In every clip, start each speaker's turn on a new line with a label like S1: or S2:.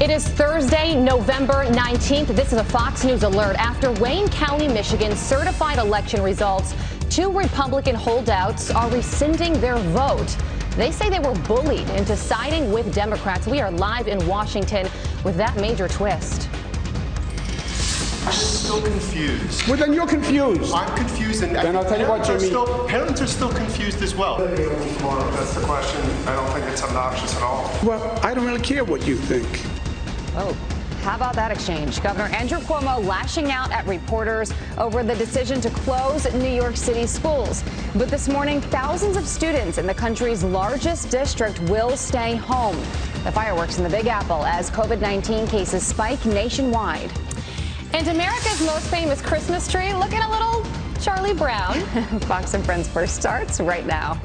S1: It is Thursday, November 19th. This is a Fox News alert. After Wayne County, Michigan certified election results, 2 Republican holdouts are rescinding their vote. They say they were bullied into siding with Democrats. We are live in Washington with that major twist.
S2: I'm still confused.
S3: Well, then you're confused.
S2: I'm confused, and
S3: then I'll tell you what, Jimmy.
S2: Parents are still confused as well.
S4: That's the question. I don't think it's obnoxious at all.
S3: Well, I don't really care what you think.
S1: Oh, how about that exchange? Governor Andrew Cuomo lashing out at reporters over the decision to close New York City schools. But this morning, thousands of students in the country's largest district will stay home. The fireworks in the Big Apple as COVID-19 cases spike nationwide. And America's most famous Christmas tree looking a little Charlie Brown. Fox and Friends First starts right now.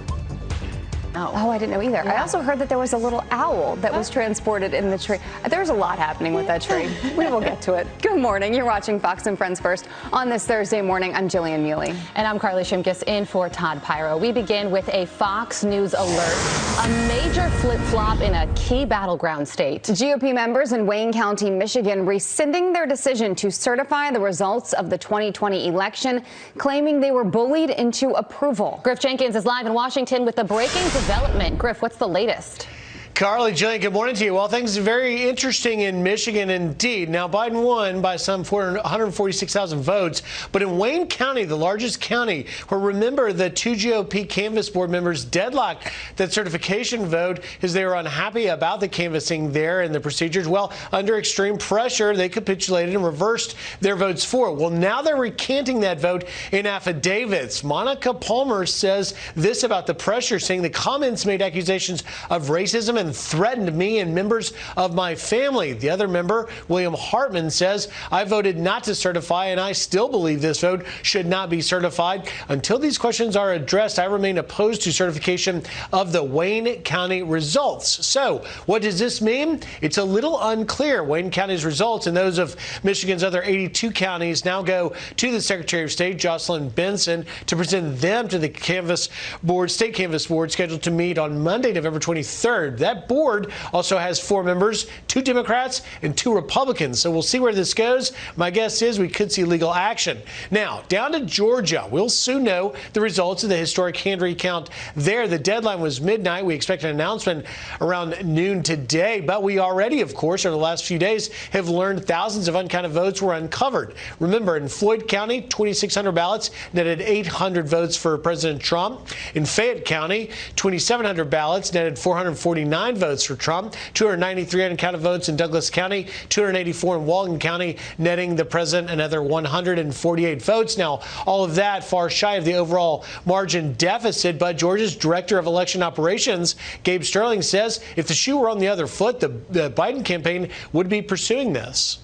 S1: Oh, I didn't know either. Yeah. I also heard that there was a little owl that was transported in the tree. There's a lot happening with that tree. We will get to it. Good morning. You're watching Fox and Friends First on this Thursday morning. I'm Jillian Muley. And I'm Carly Shimkus in for Todd Pyro. We begin with a Fox News alert. A major flip-flop in a key battleground state. GOP members in Wayne County, Michigan, rescinding their decision to certify the results of the 2020 election, claiming they were bullied into approval. Griff Jenkins is live in Washington with the breaking development. Griff, what's the latest?
S5: Carly, Jillian, good morning to you. Well, things are very interesting in Michigan indeed. Now, Biden won by some 146,000 votes, but in Wayne County, the largest county, where remember the 2 GOP canvass board members deadlocked that certification vote as they were unhappy about the canvassing there and the procedures. Well, under extreme pressure, they capitulated and reversed their votes for it. Well, now they're recanting that vote in affidavits. Monica Palmer says this about the pressure, saying the comments made accusations of racism and threatened me and members of my family. The other member, William Hartman, says, I voted not to certify and I still believe this vote should not be certified. Until these questions are addressed, I remain opposed to certification of the Wayne County results. So what does this mean? It's a little unclear. Wayne County's results and those of Michigan's other 82 counties now go to the Secretary of State, Jocelyn Benson, to present them to the Canvass Board, State Canvass Board, scheduled to meet on Monday, November 23rd. That board also has 4 members, 2 Democrats and 2 Republicans. So we'll see where this goes. My guess is we could see legal action. Now, down to Georgia. We'll soon know the results of the historic hand recount there. The deadline was midnight. We expect an announcement around noon today. But we already, of course, over the last few days have learned thousands of uncounted votes were uncovered. Remember, in Floyd County, 2,600 ballots netted 800 votes for President Trump. In Fayette County, 2,700 ballots netted 449 votes for Trump, 293 uncounted votes in Douglas County, 284 in Walton County, netting the president another 148 votes. Now, all of that far shy of the overall margin deficit, but Georgia's director of election operations, Gabe Sterling, says if the shoe were on the other foot, the Biden campaign would be pursuing this.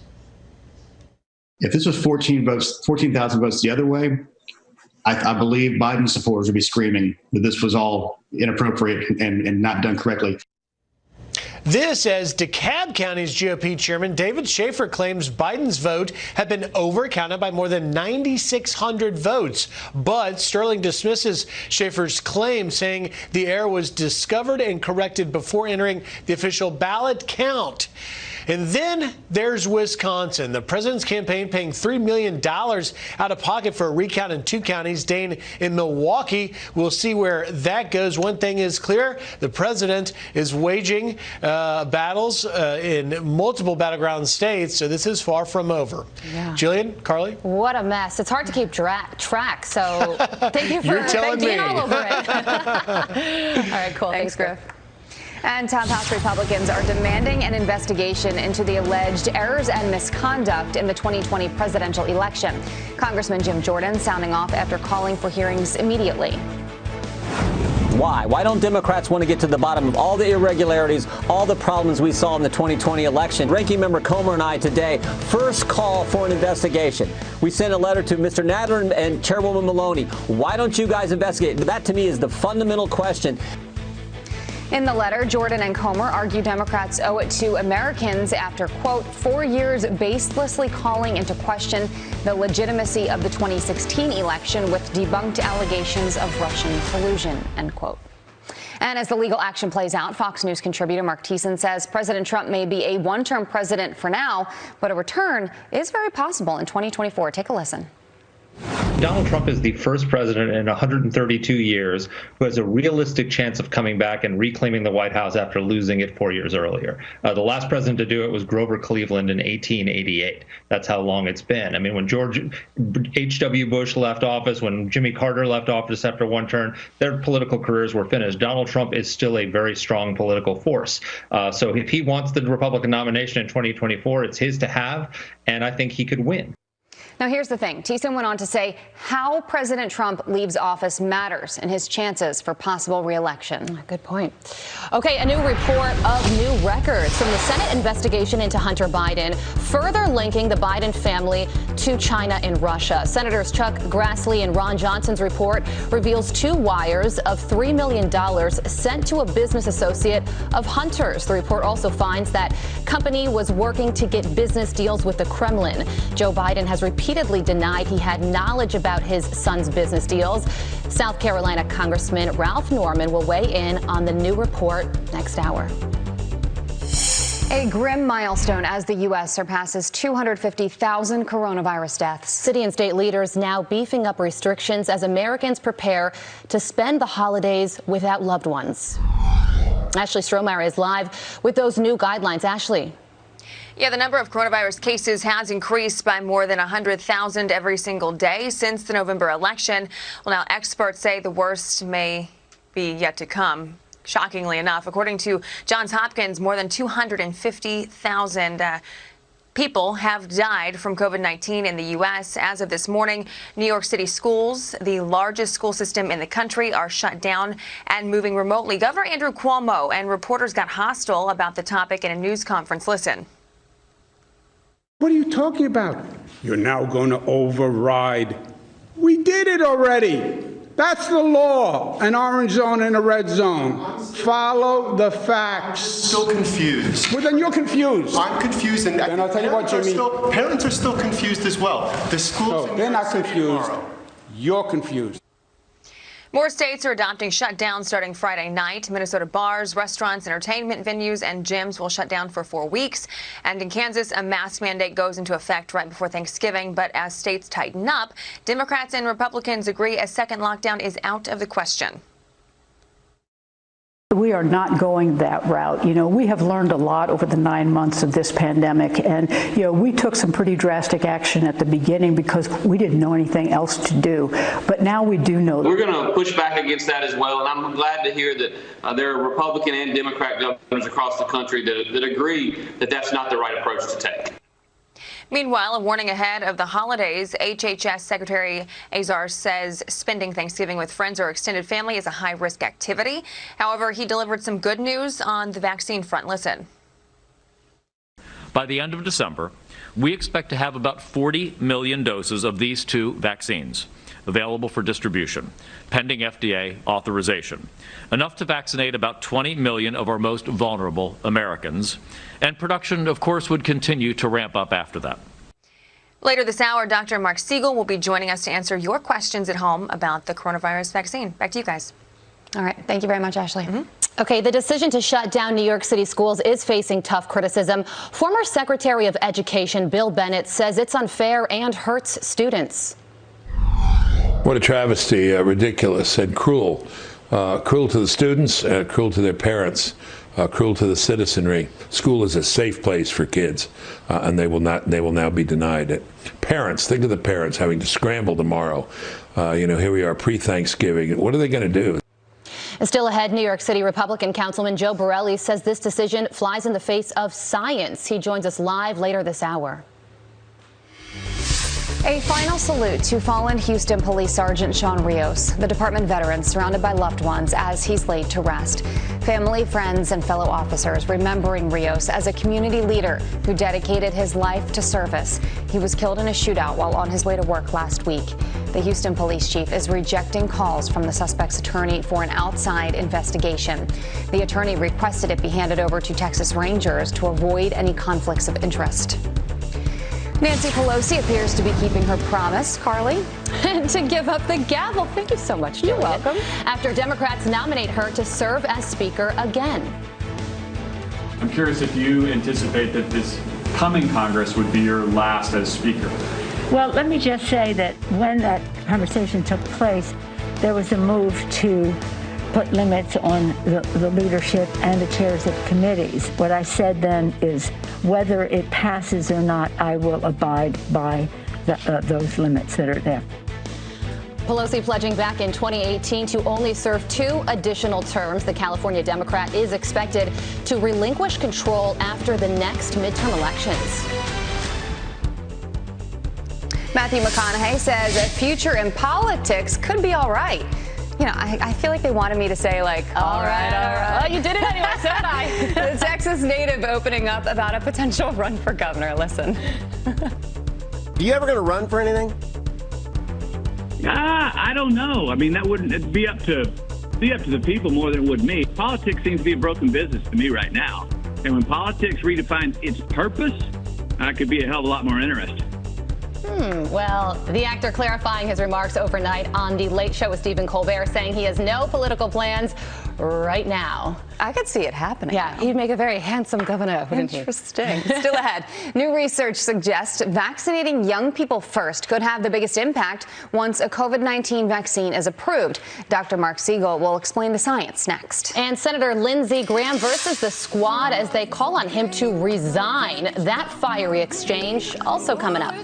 S6: If this was 14,000 votes the other way, I believe Biden supporters would be screaming that this was all inappropriate and not done correctly.
S5: This as DeKalb County's GOP chairman David Schaefer claims Biden's vote had been overcounted by more than 9,600 votes. But Sterling dismisses Schaefer's claim, saying the error was discovered and corrected before entering the official ballot count. And then there's Wisconsin. The president's campaign paying $3 million out of pocket for a recount in 2 counties, Dane and Milwaukee. We'll see where that goes. One thing is clear. The president is waging battles in multiple battleground states, so this is far from over. Yeah. Jillian, Carly?
S1: What a mess. It's hard to keep track, so thank you for being all over it. All right, cool. Thanks, Griff. And top House Republicans are demanding an investigation into the alleged errors and misconduct in the 2020 presidential election. Congressman Jim Jordan sounding off after calling for hearings immediately.
S7: Why? Why don't Democrats want to get to the bottom of all the irregularities, all the problems we saw in the 2020 election? Ranking Member Comer and I today first call for an investigation. We sent a letter to Mr. Nader and Chairwoman Maloney. Why don't you guys investigate? That to me is the fundamental question.
S1: In the letter, Jordan and Comer argue Democrats owe it to Americans after, quote, 4 years baselessly calling into question the legitimacy of the 2016 election with debunked allegations of Russian collusion, end quote. And as the legal action plays out, Fox News contributor Mark Thiessen says President Trump may be a one-term president for now, but a return is very possible in 2024. Take a listen.
S8: Donald Trump is the first president in 132 years who has a realistic chance of coming back and reclaiming the White House after losing it 4 years earlier. The last president to do it was Grover Cleveland in 1888. That's how long it's been. I mean, when George H.W. Bush left office, when Jimmy Carter left office after one term, their political careers were finished. Donald Trump is still a very strong political force. So if he wants the Republican nomination in 2024, it's his to have, and I think he could win.
S1: Now, here's the thing. Thiessen went on to say how President Trump leaves office matters in his chances for possible re-election. Good point. Okay, a new report of new records from the Senate investigation into Hunter Biden, further linking the Biden family to China and Russia. Senators Chuck Grassley and Ron Johnson's report reveals 2 wires of $3 million sent to a business associate of Hunter's. The report also finds that company was working to get business deals with the Kremlin. Joe Biden has repeatedly denied he had knowledge about his son's business deals. South Carolina Congressman Ralph Norman will weigh in on the new report next hour. A grim milestone as the U.S. surpasses 250,000 coronavirus deaths. City and state leaders now beefing up restrictions as Americans prepare to spend the holidays without loved ones. Ashley Strohmeyer is live with those new guidelines. Ashley.
S9: Yeah, the number of coronavirus cases has increased by more than 100,000 every single day since the November election. Well, now experts say the worst may be yet to come. Shockingly enough, according to Johns Hopkins, more than 250,000 people have died from COVID-19 in the U.S. As of this morning, New York City schools, the largest school system in the country, are shut down and moving remotely. Governor Andrew Cuomo and reporters got hostile about the topic in a news conference. Listen.
S3: What are you talking about? You're now going to override. We did it already. That's the law. An orange zone and a red zone. Follow the facts.
S2: Still confused.
S3: Well, then you're confused.
S2: I'm confused, and
S3: Then I'll tell you what, Jimmy.
S2: Parents are still confused as well. The schools.
S3: No, they're not confused. You're confused.
S9: More states are adopting shutdowns starting Friday night. Minnesota bars, restaurants, entertainment venues, and gyms will shut down for 4 weeks. And in Kansas, a mask mandate goes into effect right before Thanksgiving. But as states tighten up, Democrats and Republicans agree a second lockdown is out of the question.
S10: We are not going that route. You know, we have learned a lot over the 9 months of this pandemic. And, you know, we took some pretty drastic action at the beginning because we didn't know anything else to do. But now we do know.
S11: We're going to push back against that as well. And I'm glad to hear that there are Republican and Democrat governors across the country that agree that that's not the right approach to take.
S9: Meanwhile, a warning ahead of the holidays. HHS Secretary Azar says spending Thanksgiving with friends or extended family is a high-risk activity. However, he delivered some good news on the vaccine front. Listen.
S12: By the end of December, we expect to have about 40 million doses of these 2 vaccines available for distribution, pending FDA authorization, enough to vaccinate about 20 million of our most vulnerable Americans. And production, of course, would continue to ramp up after that.
S9: Later this hour, Dr. Mark Siegel will be joining us to answer your questions at home about the coronavirus vaccine. Back to you guys.
S1: All right. Thank you very much, Ashley. Okay, the decision to shut down New York City schools is facing tough criticism. Former Secretary of Education Bill Bennett says it's unfair and hurts students.
S13: What a travesty, ridiculous and cruel. Cruel to the students, cruel to their parents, cruel to the citizenry. School is a safe place for kids, and they will now be denied it. Parents, think of the parents having to scramble tomorrow. Here we are pre-Thanksgiving. What are they going to do?
S1: Still ahead, New York City Republican Councilman Joe Borelli says this decision flies in the face of science. He joins us live later this hour. A final salute to fallen Houston Police Sergeant Sean Rios, the department veteran surrounded by loved ones as he's laid to rest. Family, friends, and fellow officers remembering Rios as a community leader who dedicated his life to service. He was killed in a shootout while on his way to work last week. The Houston police chief is rejecting calls from the suspect's attorney for an outside investigation. The attorney requested it be handed over to Texas Rangers to avoid any conflicts of interest. Nancy Pelosi appears to be keeping her promise, Carly, to give up the gavel. Thank you so much, Juliet. You're welcome. After Democrats nominate her to serve as Speaker again.
S14: I'm curious if you anticipate that this coming Congress would be your last as Speaker.
S15: Well, let me just say that when that conversation took place, there was a move to put limits on the leadership and the chairs of committees. What I said then is whether it passes or not, I will abide by those limits that are there.
S1: Pelosi pledging back in 2018 to only serve 2 additional terms. The California Democrat is expected to relinquish control after the next midterm elections. Matthew McConaughey says a future in politics could be all right. You know, I feel like they wanted me to say, like, all right. Well, you did it anyway, so did I. The Texas native opening up about a potential run for governor. Listen.
S16: You ever going to run for anything?
S17: I don't know. I mean, that wouldn't be up to the people more than it would me. Politics seems to be a broken business to me right now. And when politics redefines its purpose, I could be a hell of a lot more interested.
S1: Well, the actor clarifying his remarks overnight on The Late Show with Stephen Colbert, saying he has no political plans right now. I could see it happening. Yeah, he'd make a very handsome governor, wouldn't he? Interesting. Still ahead. New research suggests vaccinating young people first could have the biggest impact once a COVID-19 vaccine is approved. Dr. Mark Siegel will explain the science next. And Senator Lindsey Graham versus the Squad as they call on him to resign. That fiery exchange also coming up.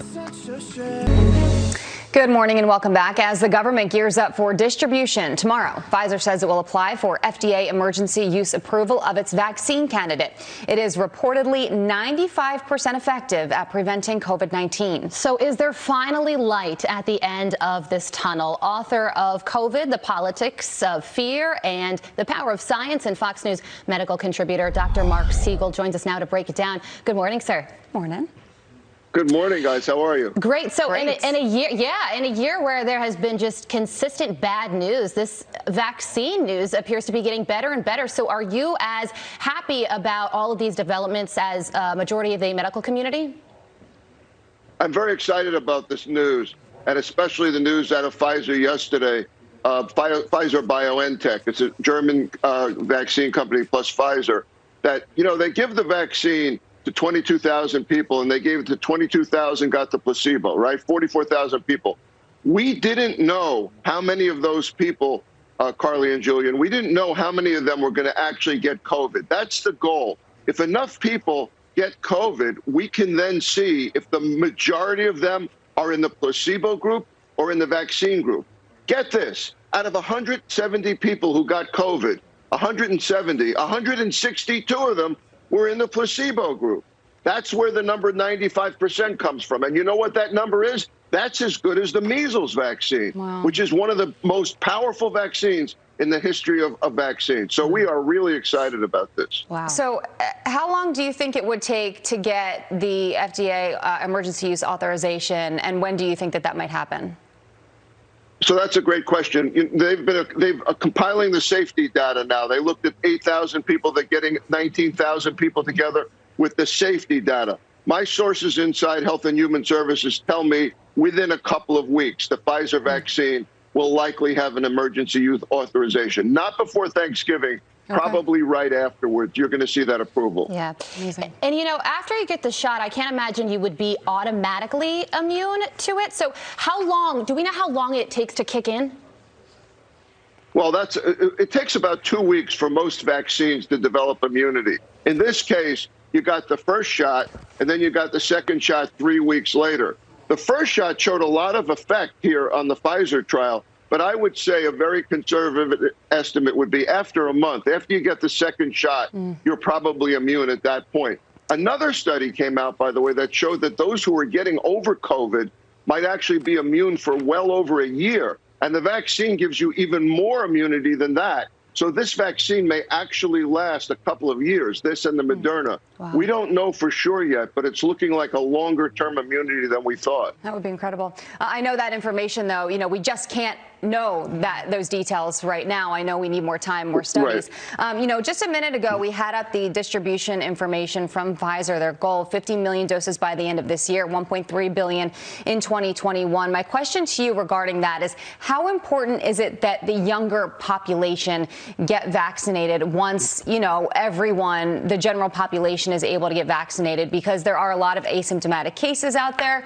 S1: Good morning and welcome back. As the government gears up for distribution tomorrow, Pfizer says it will apply for FDA emergency use approval of its vaccine candidate. It is reportedly 95% effective at preventing COVID-19. So is there finally light at the end of this tunnel? Author of COVID, The Politics of Fear and the Power of Science, and Fox News medical contributor Dr. Mark Siegel joins us now to break it down. Good morning, sir. Morning.
S18: Good morning, guys. How are you?
S1: Great. So in a year where there has been just consistent bad news, this vaccine news appears to be getting better and better. So are you as happy about all of these developments as a majority of the medical community?
S18: I'm very excited about this news, and especially the news out of Pfizer yesterday. Pfizer BioNTech, it's a German vaccine company plus Pfizer, that, you know, they give the vaccine to 22,000 people, and they gave it to 22,000 got the placebo, right? 44,000 people. We didn't know how many of those people, Carly and Julian, we didn't know how many of them were going to actually get COVID. That's the goal. If enough people get COVID, we can then see if the majority of them are in the placebo group or in the vaccine group. Get this, out of 170 people who got COVID, 162 of them were in the placebo group. That's where the number 95% comes from. And you know what that number is? That's as good as the measles vaccine, which is one of the most powerful vaccines in the history of vaccines. So we are really excited about this.
S1: Wow. So how long do you think it would take to get the FDA emergency use authorization, and when do you think that that might happen?
S18: So that's a great question. They've compiling the safety data now. They looked at 8,000 people. They're getting 19,000 people together with the safety data. My sources inside Health and Human Services tell me within a couple of weeks, the Pfizer vaccine will likely have an emergency use authorization. Not before Thanksgiving, probably right afterwards. You're going to see that approval.
S1: Yeah, amazing. And, you know, after you get the shot, I can't imagine you would be automatically immune to it. So how long, do we know how long it takes to kick in?
S18: Well, it takes about 2 weeks for most vaccines to develop immunity. In this case, you got the first shot, and then you got the second shot 3 weeks later. The first shot showed a lot of effect here on the Pfizer trial, but I would say a very conservative estimate would be after a month. After you get the second shot, you're probably immune at that point. Another study came out, by the way, that showed that those who were getting over COVID might actually be immune for well over a year. And the vaccine gives you even more immunity than that. So this vaccine may actually last a couple of years, this and the Moderna. Wow. We don't know for sure yet, but it's looking like a longer-term immunity than we thought.
S1: That would be incredible. I know that information, though, you know, we just can't know those details right now. I know we need more time, more studies. Right. Just a minute ago, we had up the distribution information from Pfizer, their goal, 50 million doses by the end of this year, 1.3 billion in 2021. My question to you regarding that is, how important is it that the younger population get vaccinated once, everyone, the general population, is able to get vaccinated? Because there are a lot of asymptomatic cases out there.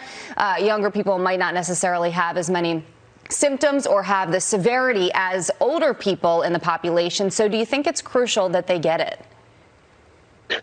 S1: Younger people might not necessarily have as many symptoms or have the severity as older people in the population. So do you think it's crucial that they get it?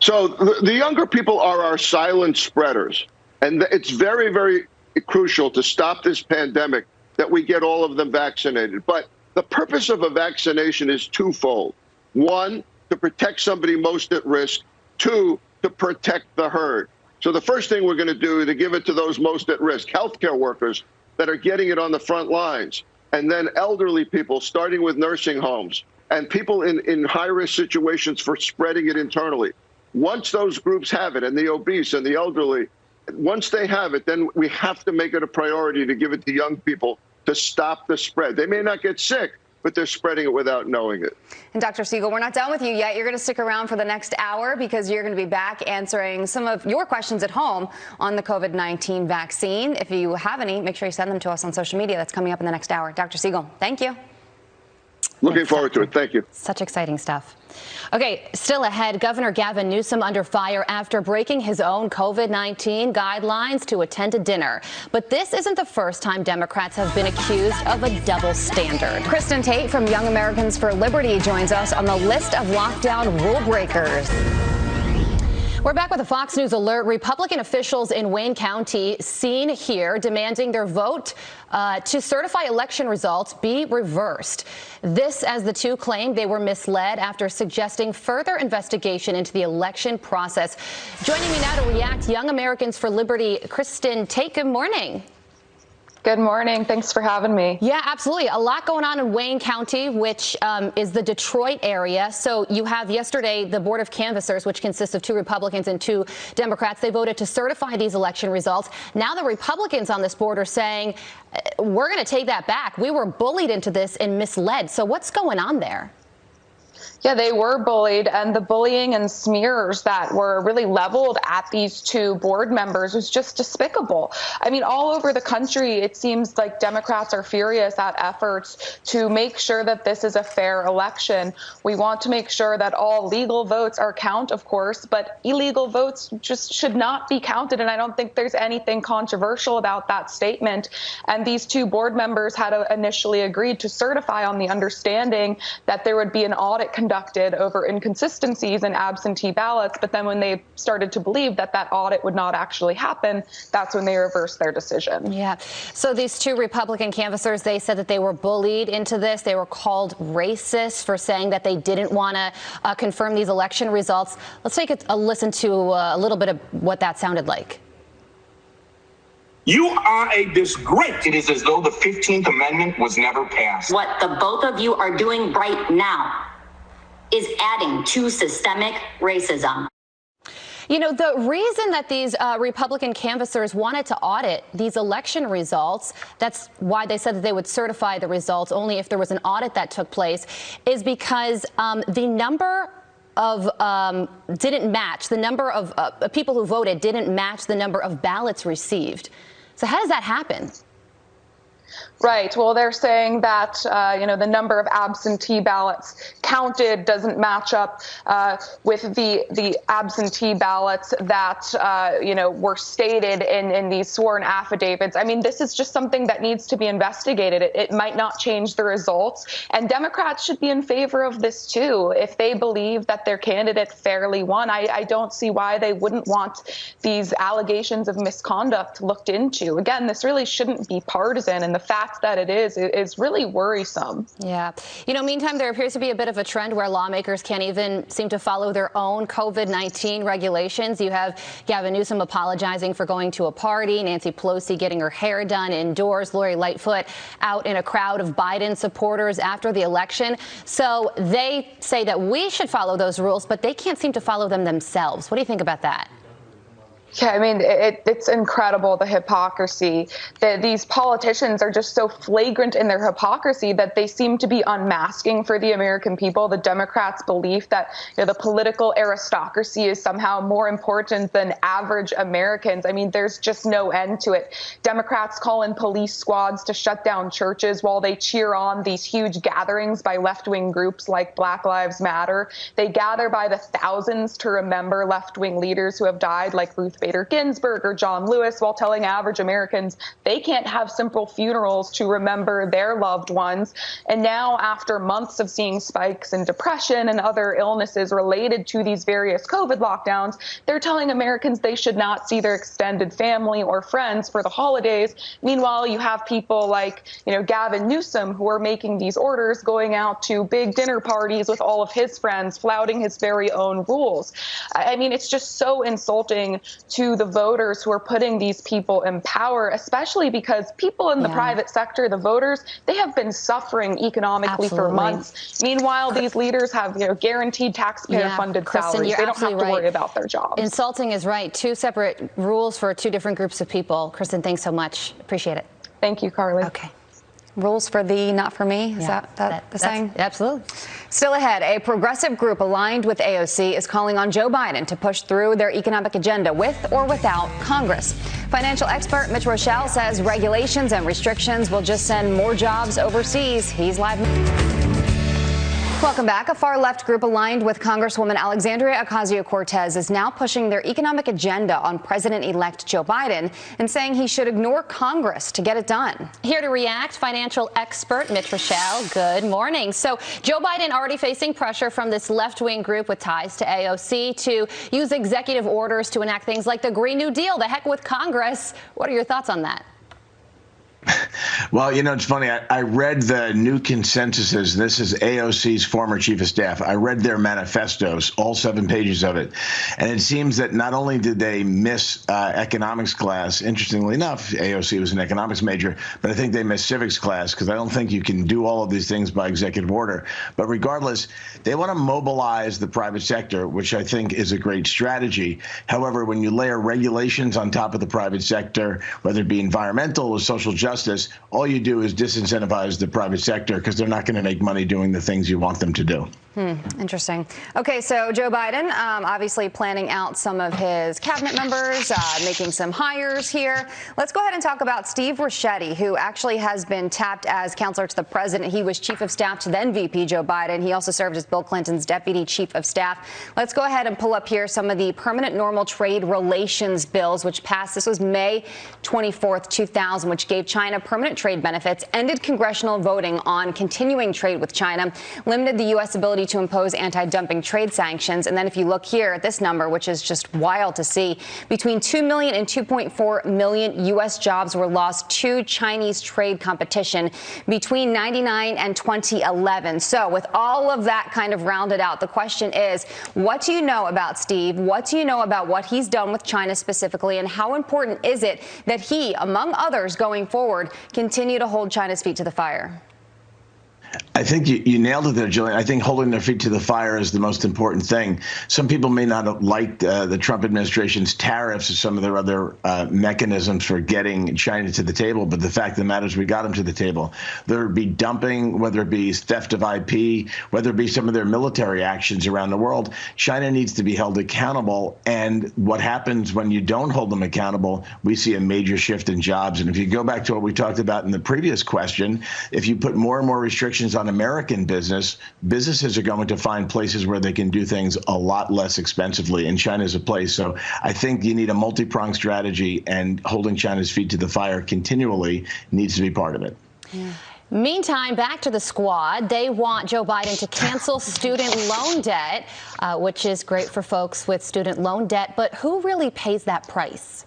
S18: So the younger people are our silent spreaders. And it's very, very crucial to stop this pandemic that we get all of them vaccinated. But the purpose of a vaccination is twofold. One, to protect somebody most at risk. Two, to protect the herd. So the first thing we're going to do is to give it to those most at risk, healthcare workers that are getting it on the front lines, and then elderly people, starting with nursing homes, and people in high-risk situations for spreading it internally. Once those groups have it, and the obese and the elderly, once they have it, then we have to make it a priority to give it to young people to stop the spread. They may not get sick, but they're spreading it without knowing it.
S1: And Dr. Siegel, we're not done with you yet. You're going to stick around for the next hour because you're going to be back answering some of your questions at home on the COVID-19 vaccine. If you have any, make sure you send them to us on social media. That's coming up in the next hour. Dr. Siegel, thank you.
S18: Looking forward to it. Thank you.
S1: Such exciting stuff. Okay, still ahead, Governor Gavin Newsom under fire after breaking his own COVID-19 guidelines to attend a dinner. But this isn't the first time Democrats have been accused of a double standard. Kristen Tate from Young Americans for Liberty joins us on the list of lockdown rule breakers. We're back with a Fox News alert. Republican officials in Wayne County seen here demanding their vote to certify election results be reversed. This as the two claim they were misled after suggesting further investigation into the election process. Joining me now to react, Young Americans for Liberty, Kristen Tate. Good morning.
S19: Good morning. Thanks for having me.
S1: Yeah, absolutely. A lot going on in Wayne County, which is the Detroit area. So you have yesterday the Board of Canvassers, which consists of 2 Republicans and 2 Democrats. They voted to certify these election results. Now the Republicans on this board are saying, we're going to take that back. We were bullied into this and misled. So what's going on there?
S19: Yeah, they were bullied, and the bullying and smears that were really leveled at these 2 board members was just despicable. I mean, all over the country, it seems like Democrats are furious at efforts to make sure that this is a fair election. We want to make sure that all legal votes are counted, of course, but illegal votes just should not be counted, and I don't think there's anything controversial about that statement. And these 2 board members had initially agreed to certify on the understanding that there would be an audit conducted over inconsistencies in absentee ballots. But then when they started to believe that that audit would not actually happen, that's when they reversed their decision.
S1: Yeah. So these 2 Republican canvassers, they said that they were bullied into this. They were called racist for saying that they didn't want to confirm these election results. Let's take a listen to a little bit of what that sounded like.
S20: You are a disgrace. It is as though the 15th Amendment was never passed.
S21: What the both of you are doing right now is adding to systemic racism.
S1: You know, the reason that these Republican canvassers wanted to audit these election results, that's why they said that they would certify the results only if there was an audit that took place, is because the number of didn't match, the number of people who voted didn't match the number of ballots received. So how does that happen?
S19: Right. Well, they're saying that, the number of absentee ballots counted doesn't match up with the absentee ballots that, were stated in these sworn affidavits. I mean, this is just something that needs to be investigated. It might not change the results. And Democrats should be in favor of this, too. If they believe that their candidate fairly won, I don't see why they wouldn't want these allegations of misconduct looked into. Again, this really shouldn't be partisan. And the fact that it is really worrisome.
S1: Yeah. Meantime, there appears to be a bit of a trend where lawmakers can't even seem to follow their own COVID-19 regulations. You have Gavin Newsom apologizing for going to a party, Nancy Pelosi getting her hair done indoors, Lori Lightfoot out in a crowd of Biden supporters after the election. So they say that we should follow those rules, but they can't seem to follow them themselves. What do you think about that?
S19: Yeah, I mean, it's incredible, the hypocrisy. That these politicians are just so flagrant in their hypocrisy that they seem to be unmasking for the American people the Democrats' belief that the political aristocracy is somehow more important than average Americans. I mean, there's just no end to it. Democrats call in police squads to shut down churches while they cheer on these huge gatherings by left-wing groups like Black Lives Matter. They gather by the thousands to remember left-wing leaders who have died, like Ruth Bader Ginsburg or John Lewis, while telling average Americans they can't have simple funerals to remember their loved ones. And now, after months of seeing spikes in depression and other illnesses related to these various COVID lockdowns, they're telling Americans they should not see their extended family or friends for the holidays. Meanwhile, you have people like, Gavin Newsom, who are making these orders, going out to big dinner parties with all of his friends, flouting his very own rules. I mean, it's just so insulting to the voters who are putting these people in power, especially because people in the private sector, the voters, they have been suffering economically for months. Meanwhile, these leaders have guaranteed taxpayer-funded salaries. They don't have to worry about their jobs.
S1: Insulting is right. Two separate rules for two different groups of people. Kristen, thanks so much. Appreciate it.
S19: Thank you, Carly.
S1: Okay. Rules for thee, not for me. Is that the saying?
S15: Absolutely.
S1: Still ahead, a progressive group aligned with AOC is calling on Joe Biden to push through their economic agenda with or without Congress. Financial expert Mitch Rochelle says regulations and restrictions will just send more jobs overseas. He's live. Welcome back. A far-left group aligned with Congresswoman Alexandria Ocasio-Cortez is now pushing their economic agenda on President-elect Joe Biden and saying he should ignore Congress to get it done. Here to react, financial expert Mitch Rochelle. Good morning. So Joe Biden already facing pressure from this left-wing group with ties to AOC to use executive orders to enact things like the Green New Deal. The heck with Congress. What are your thoughts on that?
S4: Well, it's funny. I read the new consensuses. This is AOC's former chief of staff. I read their manifestos, all 7 pages of it. And it seems that not only did they miss economics class, interestingly enough, AOC was an economics major, but I think they missed civics class because I don't think you can do all of these things by executive order. But regardless, they want to mobilize the private sector, which I think is a great strategy. However, when you layer regulations on top of the private sector, whether it be environmental or social justice, all you do is disincentivize the private sector because they're not going to make money doing the things you want them to do.
S1: Interesting. Okay, so Joe Biden obviously planning out some of his cabinet members, making some hires here. Let's go ahead and talk about Steve Ricchetti, who actually has been tapped as counselor to the president. He was chief of staff to then VP Joe Biden. He also served as Bill Clinton's deputy chief of staff. Let's go ahead and pull up here some of the permanent normal trade relations bills, which passed. This was May 24th, 2000, which gave China permanent trade benefits, ended congressional voting on continuing trade with China, limited the U.S. ability to impose anti-dumping trade sanctions. And then if you look here at this number, which is just wild to see, between 2 million and 2.4 million U.S. jobs were lost to Chinese trade competition between 1999 and 2011. So with all of that kind of rounded out, the question is, what do you know about Steve? What do you know about what he's done with China specifically? And how important is it that he, among others going forward, continue to hold China's feet to the fire?
S4: I think you nailed it there, Jillian. I think holding their feet to the fire is the most important thing. Some people may not like the Trump administration's tariffs or some of their other mechanisms for getting China to the table, but the fact of the matter is we got them to the table. There would be dumping, whether it be theft of IP, whether it be some of their military actions around the world. China needs to be held accountable, and what happens when you don't hold them accountable, we see a major shift in jobs. And if you go back to what we talked about in the previous question, if you put more and more restrictions on American businesses are going to find places where they can do things a lot less expensively, and China's a place. So I think you need a multi-pronged strategy, and holding China's feet to the fire continually needs to be part of it.
S1: Yeah. Meantime, back to the squad. They want Joe Biden to cancel student loan debt, which is great for folks with student loan debt. But who really pays that price?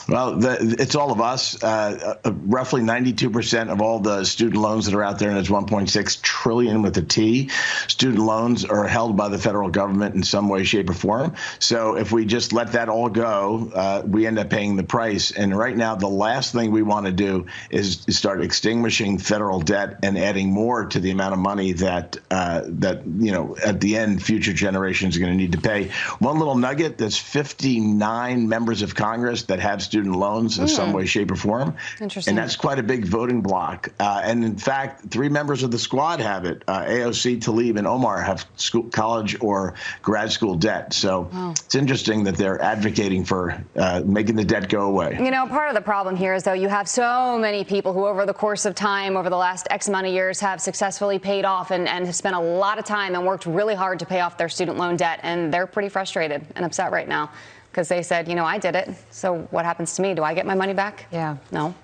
S4: Well, it's all of us. Roughly 92% of all the student loans that are out there, and it's 1.6 trillion with a T. Student loans are held by the federal government in some way, shape, or form. So if we just let that all go, we end up paying the price. And right now, the last thing we want to do is start extinguishing federal debt and adding more to the amount of money that at the end, future generations are going to need to pay. One little nugget: there's 59 members of Congress that have student loans in some way, shape, or form.
S1: Interesting.
S4: And that's quite a big voting block. And in fact, 3 members of the squad have it. AOC, Tlaib, and Omar have college or grad school debt. So it's interesting that they're advocating for making the debt go away.
S1: You know, part of the problem here is, though, you have so many people who over the course of time, over the last X amount of years, have successfully paid off and have spent a lot of time and worked really hard to pay off their student loan debt. And they're pretty frustrated and upset right now, because they said, I did it. So what happens to me? Do I get my money back?
S6: Yeah.
S1: No.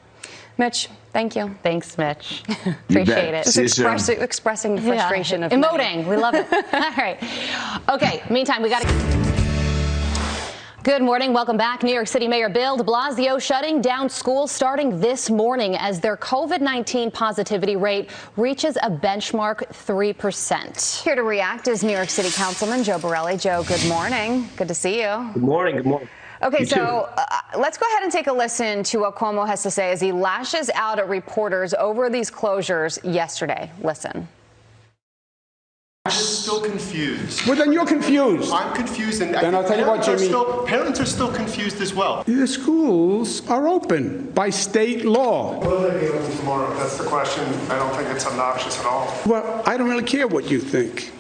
S1: Mitch, thank you.
S6: Thanks, Mitch.
S1: Appreciate it.
S6: Just
S1: Expressing the frustration of
S6: emoting. We love it. All right. Okay. Meantime, we got to. Good morning. Welcome back. New York City Mayor Bill de Blasio shutting down schools starting this morning as their COVID-19 positivity rate reaches a benchmark 3%.
S1: Here to react is New York City Councilman Joe Borelli. Joe, good morning. Good to see you.
S22: Good morning. Good morning.
S1: Okay, so let's go ahead and take a listen to what Cuomo has to say as he lashes out at reporters over these closures yesterday. Listen.
S2: I'm still confused.
S3: Well, then you're confused.
S2: I'm confused, and
S3: then I'll tell you what, Jimmy.
S2: Parents are still confused as well.
S3: The schools are open by state law.
S23: Will they be open tomorrow? That's the question. I don't think it's obnoxious at all.
S3: Well, I don't really care what you think.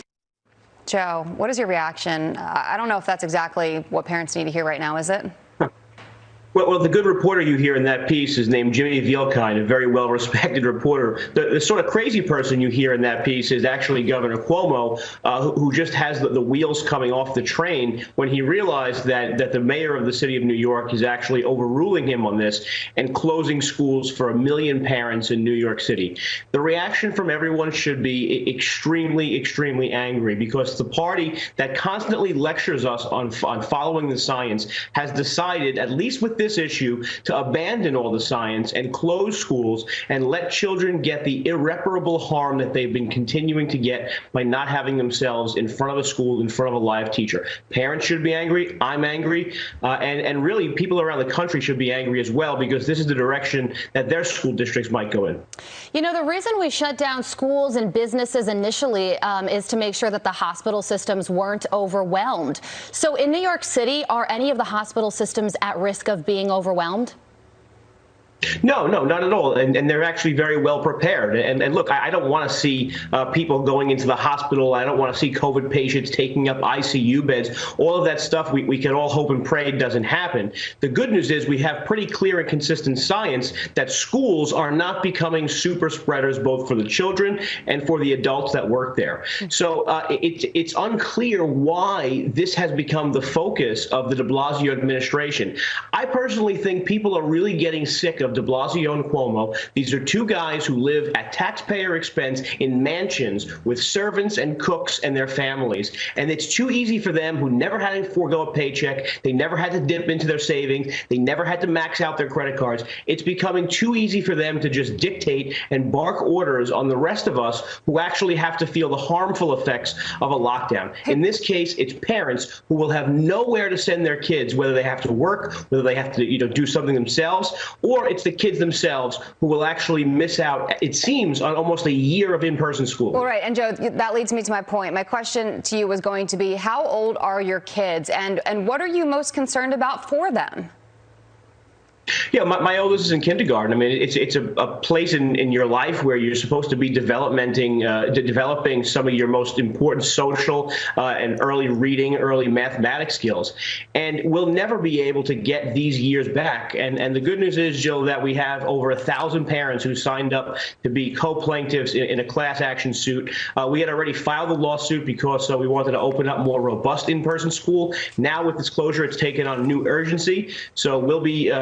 S1: Joe, what is your reaction? I don't know if that's exactly what parents need to hear right now, is it?
S22: Well, the good reporter you hear in that piece is named Jimmy Vielkind, a very well-respected reporter. The sort of crazy person you hear in that piece is actually Governor Cuomo, who just has the wheels coming off the train when he realized that the mayor of the city of New York is actually overruling him on this and closing schools for 1 million parents in New York City. The reaction from everyone should be extremely, extremely angry, because the party that constantly lectures us on following the science has decided, at least with this issue, to abandon all the science and close schools and let children get the irreparable harm that they've been continuing to get by not having themselves in front of a school, in front of a live teacher. Parents should be angry. I'm angry. And really, people around the country should be angry as well, because this is the direction that their school districts might go in.
S6: You know, the reason we shut down schools and businesses initially is to make sure that the hospital systems weren't overwhelmed. So in New York City, are any of the hospital systems at risk of being overwhelmed?
S22: No, not at all. And they're actually very well prepared. And look, I don't want to see people going into the hospital. I don't want to see COVID patients taking up ICU beds. All of that stuff we can all hope and pray doesn't happen. The good news is we have pretty clear and consistent science that schools are not becoming super spreaders, both for the children and for the adults that work there. So it's unclear why this has become the focus of the de Blasio administration. I personally think people are really getting sick of de Blasio and Cuomo. These are two guys who live at taxpayer expense in mansions with servants and cooks and their families. And it's too easy for them, who never had to forego a paycheck. They never had to dip into their savings. They never had to max out their credit cards. It's becoming too easy for them to just dictate and bark orders on the rest of us who actually have to feel the harmful effects of a lockdown. In this case, it's parents who will have nowhere to send their kids, whether they have to work, whether they have to do something themselves, or it's the kids themselves who will actually miss out, it seems, on almost a year of in-person school.
S1: Well, right. And Joe, that leads me to my point. My question to you was going to be, how old are your kids, and what are you most concerned about for them?
S22: Yeah, my oldest is in kindergarten. I mean, it's a place in your life where you're supposed to be developing some of your most important social and early reading, early mathematics skills. And we'll never be able to get these years back. And the good news is, Joe, that we have over 1,000 parents who signed up to be co-plaintiffs in a class action suit. We had already filed a lawsuit because we wanted to open up more robust in-person school. Now with this closure, it's taken on new urgency. So we'll be,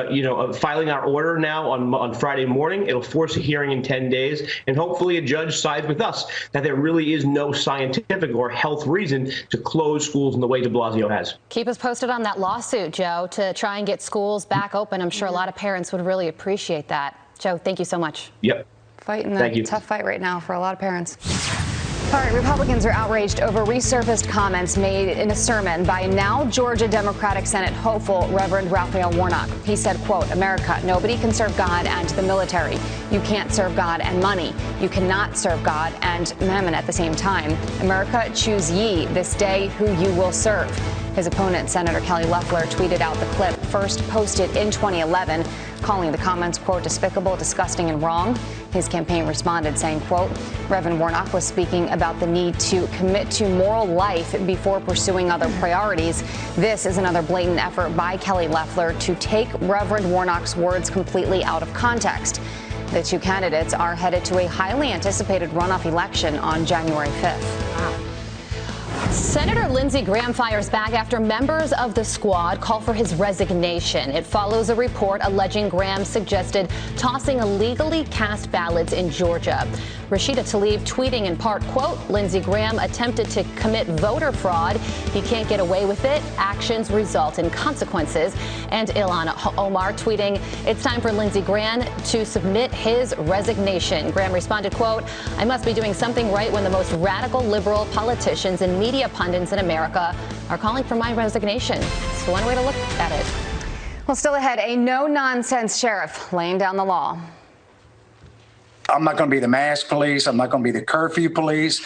S22: filing our order now on Friday morning. It'll force a hearing in 10 days, and hopefully a judge sides with us that there really is no scientific or health reason to close schools in the way de Blasio has.
S6: Keep us posted on that lawsuit, Joe, to try and get schools back open. I'm sure a lot of parents would really appreciate that. Joe, thank you so much.
S22: Yep.
S1: Fighting the tough fight right now for a lot of parents. All right, Republicans are outraged over resurfaced comments made in a sermon by now Georgia Democratic Senate hopeful Reverend Raphael Warnock. He said, quote, "America, nobody can serve God and the military. You can't serve God and money. You cannot serve God and mammon at the same time. America, choose ye this day who you will serve." His opponent, Senator Kelly Loeffler, tweeted out the clip first posted in 2011, calling the comments, quote, "despicable, disgusting, and wrong." His campaign responded saying, quote, "Reverend Warnock was speaking about the need to commit to moral life before pursuing other priorities. This is another blatant effort by Kelly Loeffler to take Reverend Warnock's words completely out of context." The two candidates are headed to a highly anticipated runoff election on January 5th. Wow. Senator Lindsey Graham fires back after members of the squad call for his resignation. It follows a report alleging Graham suggested tossing illegally cast ballots in Georgia. Rashida Tlaib tweeting in part, quote, "Lindsey Graham attempted to commit voter fraud. He can't get away with it. Actions result in consequences." And Ilhan Omar tweeting, "It's time for Lindsey Graham to submit his resignation." Graham responded, quote, "I must be doing something right when the most radical liberal politicians and media pundits in America are calling for my resignation." It's one way to look at it. Well, still ahead, a no-nonsense sheriff laying down the law.
S5: I'm not going to be the mask police. I'm not going to be the curfew police.